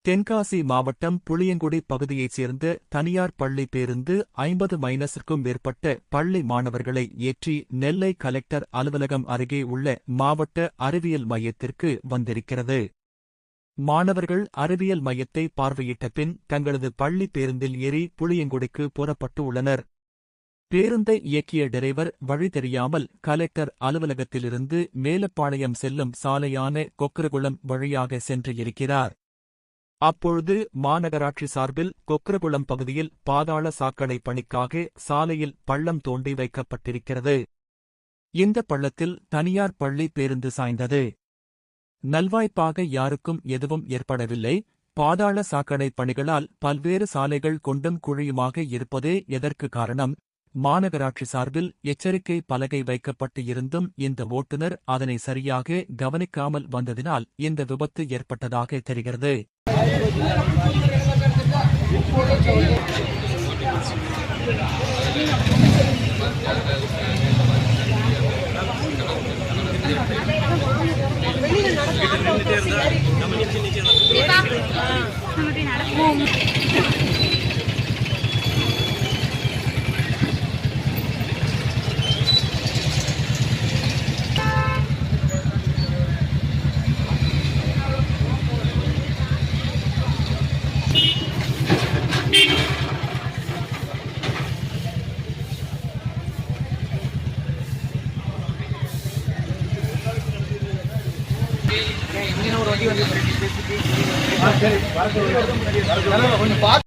தென்காசி மாவட்டம் புளியங்குடி பகுதியைச் சேர்ந்த தனியார் பள்ளி பேருந்து 50-க்கும் மேற்பட்ட பள்ளி மாணவர்களை ஏற்றி நெல்லை கலெக்டர் அலுவலகம் அருகே உள்ள மாவட்ட அறிவியல் மையத்திற்கு வந்திருக்கிறது. மாணவர்கள் அறிவியல் மையத்தை பார்வையிட்ட பின் தங்களது பள்ளி பேருந்தில் ஏறி புளியங்குடிக்கு புறப்பட்டு உள்ளனர். பேருந்தை இயக்கிய டிரைவர் வழி தெரியாமல் கலெக்டர் அலுவலகத்திலிருந்து மேலப்பாளையம் செல்லும் சாலையான கொக்கரகுளம் வழியாக சென்று இருக்கிறார். அப்பொழுது மாநகராட்சி சார்பில் கொக்கரகுளம் பகுதியில் பாதாள சாக்கடை பணிக்காக சாலையில் பள்ளம் தோண்டி வைக்கப்பட்டிருக்கிறது. இந்த பள்ளத்தில் தனியார் பள்ளி பேருந்து சாய்ந்தது. நல்வாய்ப்பாக யாருக்கும் எதுவும் ஏற்படவில்லை. பாதாள சாக்கடை பணிகளால் பல்வேறு சாலைகள் குண்டும் குழியுமாக இருப்பதே எதற்கு காரணம்? மாநகராட்சி சார்பில் எச்சரிக்கை பலகை வைக்கப்பட்டு இருந்தும் இந்த ஓட்டுநர் அதனை சரியாக கவனிக்காமல் வந்ததினால் இந்த விபத்து ஏற்பட்டதாக தெரிகிறது. ஒரு வண்டி வந்து